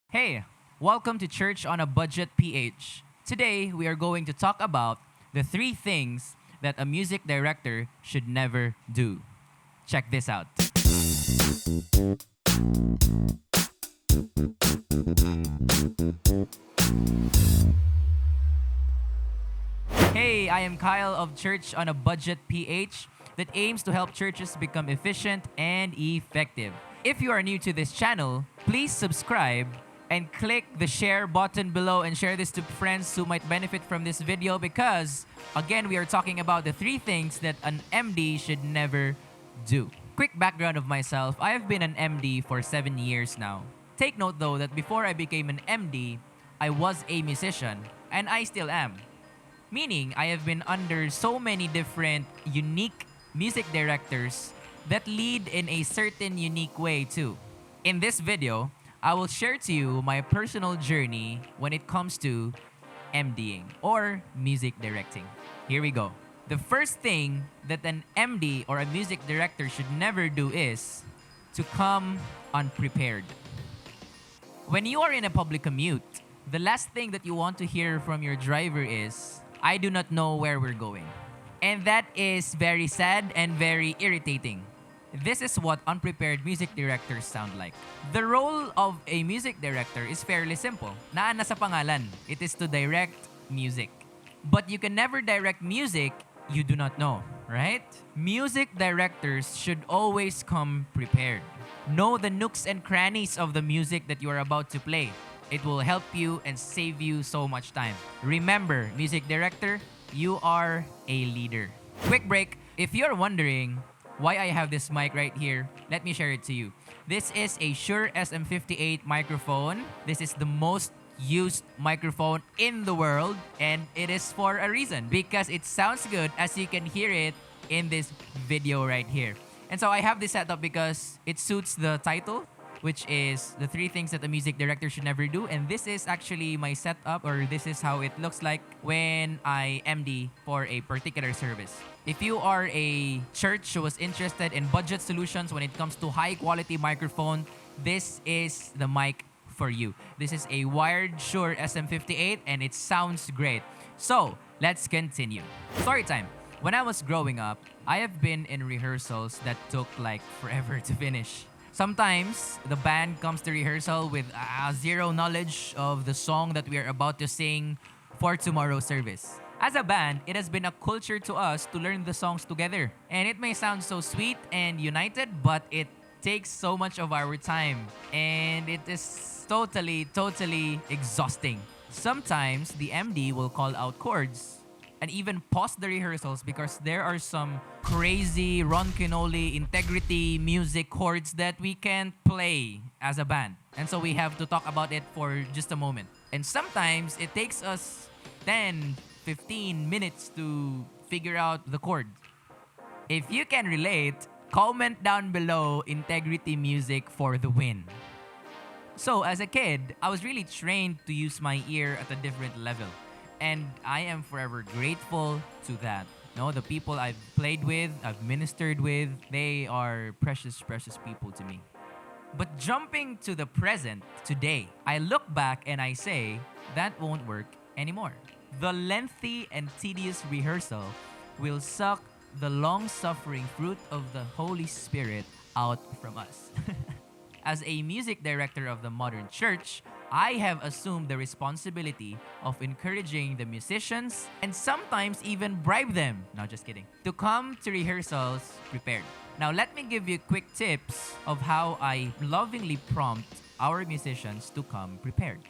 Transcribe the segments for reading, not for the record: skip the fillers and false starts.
Hey, welcome to Church on a Budget PH. Today, we are going to talk about the three things that a music director should never do. Check this out. Hey, I am Kyle of Church on a Budget PH that aims to help churches become efficient and effective. If you are new to this channel, please subscribe and click the share button below and share this to friends who might benefit from this video because, again, we are talking about the three things that an MD should never do. Quick background of myself, I have been an MD for 7 years now. Take note though that before I became an MD, I was a musician and I still am. Meaning, I have been under so many different unique music directors that lead in a certain unique way too. In this video, I will share to you my personal journey when it comes to MDing or music directing. Here we go. The first thing that an MD or a music director should never do is to come unprepared. When you are in a public commute, the last thing that you want to hear from your driver is, "I do not know where we're going." And that is very sad and very irritating. This is what unprepared music directors sound like. The role of a music director is fairly simple. Naan na sa pangalan, it is to direct music. But you can never direct music you do not know, right? Music directors should always come prepared. Know the nooks and crannies of the music that you are about to play. It will help you and save you so much time. Remember, music director, you are a leader. Quick break. If you're wondering why I have this mic right here, let me share it to you. This is a Shure SM58 microphone. This is the most used microphone in the world, and it is for a reason because it sounds good, as you can hear it in this video right here. And so I have this setup because it suits the title, which is the three things that a music director should never do. And this is actually my setup, or this is how it looks like when I MD for a particular service. If you are a church who is interested in budget solutions when it comes to high quality microphone, this is the mic for you. This is a wired Shure SM58 and it sounds great. So let's continue. Story time. When I was growing up, I have been in rehearsals that took like forever to finish. Sometimes the band comes to rehearsal with zero knowledge of the song that we are about to sing for tomorrow's service. As a band, it has been a culture to us to learn the songs together. And it may sound so sweet and united, but it takes so much of our time. And it is totally exhausting. Sometimes the MD will call out chords and even pause the rehearsals because there are some crazy Ron Quinoli integrity music chords that we can't play as a band. And so we have to talk about it for just a moment. And sometimes it takes us 10, 15 minutes to figure out the chord. If you can relate, comment down below integrity music for the win. So as a kid, I was really trained to use my ear at a different level. And I am forever grateful to that. No, the people I've played with, I've ministered with, they are precious people to me. But jumping to the present, today, I look back and I say, that won't work anymore. The lengthy and tedious rehearsal will suck the long-suffering fruit of the Holy Spirit out from us. As a music director of the modern church, I have assumed the responsibility of encouraging the musicians and sometimes even bribe them, no, just kidding, to come to rehearsals prepared. Now, let me give you quick tips of how I lovingly prompt our musicians to come prepared.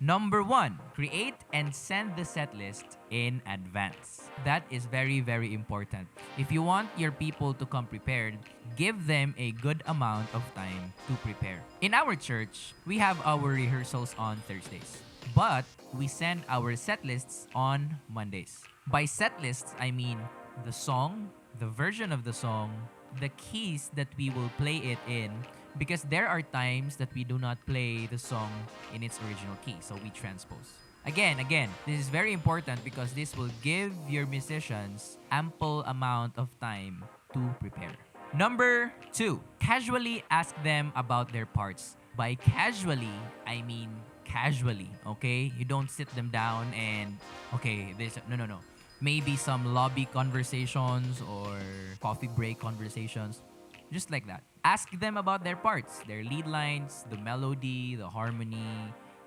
Number 1, create and send the set list in advance. That is very important. If you want your people to come prepared, give them a good amount of time to prepare. In our church, we have our rehearsals on Thursdays, but we send our set lists on Mondays. By set lists, I mean the song, the version of the song, the keys that we will play it in, because there are times that we do not play the song in its original key, so we transpose. Again, this is very important because this will give your musicians ample amount of time to prepare. Number 2, casually ask them about their parts. By casually, I mean casually, okay? You don't sit them down and, okay, this, no, no, no. Maybe some lobby conversations or coffee break conversations, just like that. Ask them about their parts, their lead lines, the melody, the harmony,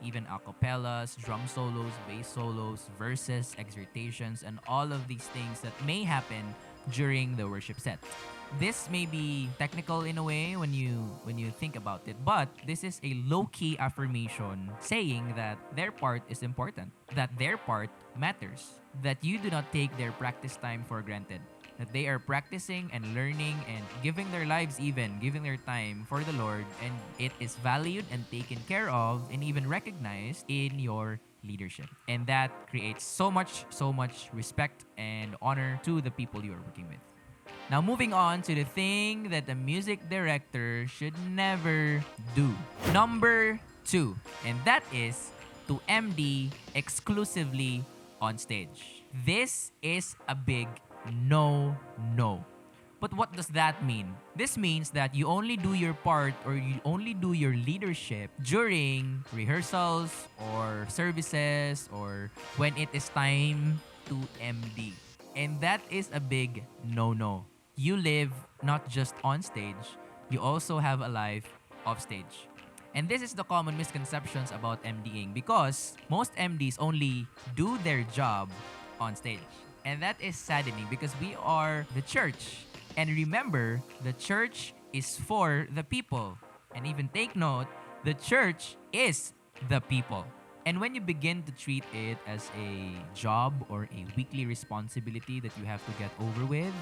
even acapellas, drum solos, bass solos, verses, exhortations, and all of these things that may happen during the worship set. This may be technical in a way when you think about it, but this is a low-key affirmation saying that their part is important, that their part matters, that you do not take their practice time for granted, that they are practicing and learning and giving their lives, even giving their time for the Lord, and it is valued and taken care of and even recognized in your leadership. And that creates so much respect and honor to the people you are working with. Now, moving on to the thing that the music director should never do. Number 2, and that is to MD exclusively on stage. This is a big no. But what does that mean? This means that you only do your part or you only do your leadership during rehearsals or services or when it is time to MD. And that is a big no. You live not just on stage, you also have a life off stage. And this is the common misconceptions about MDing because most MDs only do their job on stage. And that is saddening because we are the church. And remember, the church is for the people. And even take note, the church is the people. And when you begin to treat it as a job or a weekly responsibility that you have to get over with,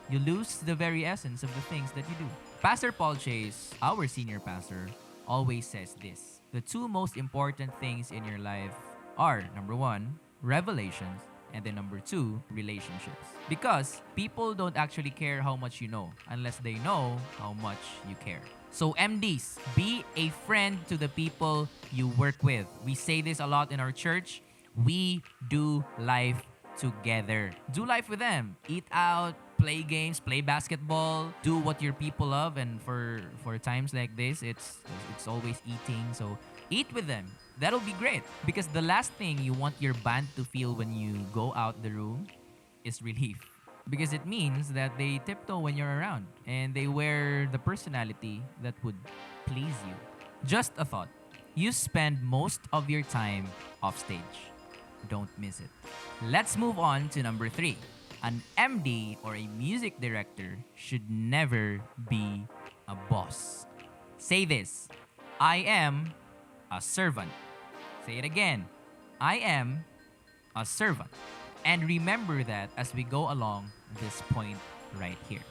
you lose the very essence of the things that you do. Pastor Paul Chase, our senior pastor, always says this: the two most important things in your life are, number 1, revelations, and then number 2, relationships. Because people don't actually care how much you know unless they know how much you care. So MDs, be a friend to the people you work with. We say this a lot in our church. We do life together. Do life with them. Eat out, play games, play basketball, do what your people love. And for times like this, it's always eating. So eat with them. That'll be great. Because the last thing you want your band to feel when you go out the room is relief. Because it means that they tiptoe when you're around and they wear the personality that would please you. Just a thought. You spend most of your time off stage. Don't miss it. Let's move on to number 3. An MD or a music director should never be a boss. Say this: I am a servant. Say it again: I am a servant. And remember that as we go along this point right here.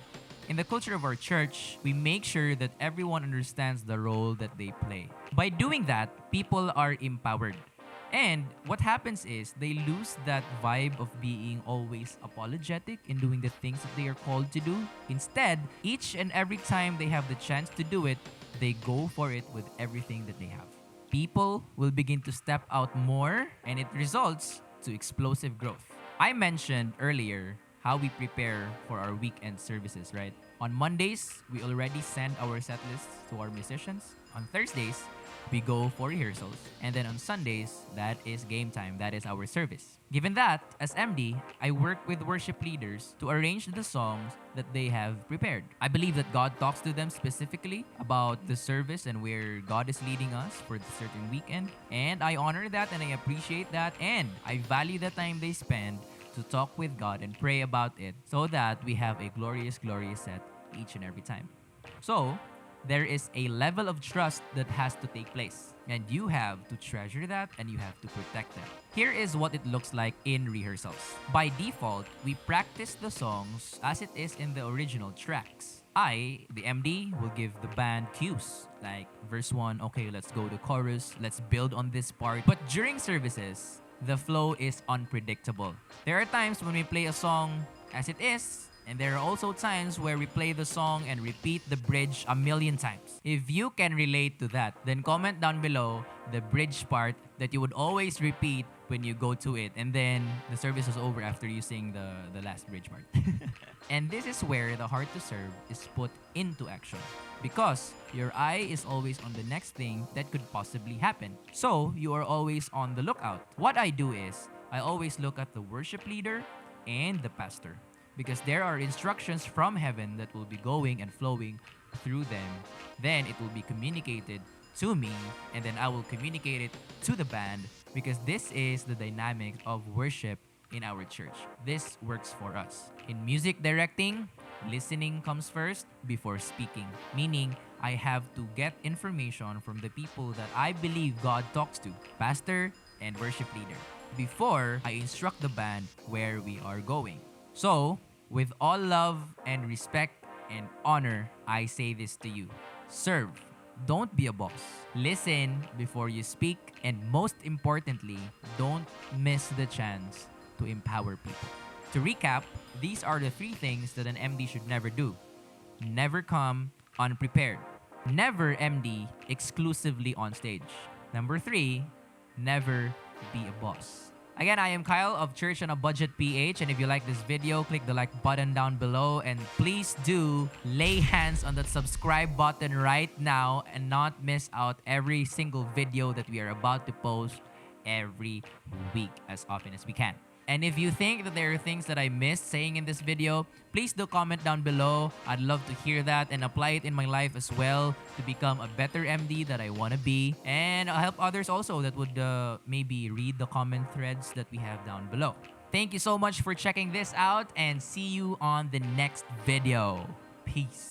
In the culture of our church, we make sure that everyone understands the role that they play. By doing that, people are empowered. And what happens is they lose that vibe of being always apologetic in doing the things that they are called to do. Instead, each and every time they have the chance to do it, they go for it with everything that they have. People will begin to step out more and it results to explosive growth. I mentioned earlier how we prepare for our weekend services, right? On Mondays, we already send our set lists to our musicians. On Thursdays, we go for rehearsals. And then on Sundays, that is game time. That is our service. Given that, as MD, I work with worship leaders to arrange the songs that they have prepared. I believe that God talks to them specifically about the service and where God is leading us for the certain weekend. And I honor that and I appreciate that. And I value the time they spend to talk with God and pray about it so that we have a glorious set each and every time. So, there is a level of trust that has to take place. And you have to treasure that and you have to protect that. Here is what it looks like in rehearsals. By default, we practice the songs as it is in the original tracks. I, the MD, will give the band cues. Like verse 1, okay, let's go to chorus, let's build on this part. But during services, the flow is unpredictable. There are times when we play a song as it is, And there are also times where we play the song and repeat the bridge a million times. If you can relate to that, then comment down below the bridge part that you would always repeat when you go to it. And then the service is over after you sing the last bridge part. And this is where the heart to serve is put into action. Because your eye is always on the next thing that could possibly happen. So you are always on the lookout. What I do is, I always look at the worship leader and the pastor. Because there are instructions from heaven that will be going and flowing through them. Then it will be communicated to me, and then I will communicate it to the band, because this is the dynamic of worship in our church. This works for us. In music directing, listening comes first before speaking. Meaning, I have to get information from the people that I believe God talks to, pastor and worship leader, before I instruct the band where we are going. So, with all love and respect and honor, I say this to you. Serve. Don't be a boss. Listen before you speak. And most importantly, don't miss the chance to empower people. To recap, these are the 3 things that an MD should never do. Never come unprepared. Never MD exclusively on stage. Number 3, never be a boss. Again, I am Kyle of Church on a Budget PH, and if you like this video, click the like button down below, and please do lay hands on that subscribe button right now and not miss out every single video that we are about to post every week as often as we can. And if you think that there are things that I missed saying in this video, please do comment down below. I'd love to hear that and apply it in my life as well to become a better MD that I want to be. And I'll help others also that would maybe read the comment threads that we have down below. Thank you so much for checking this out, and see you on the next video. Peace.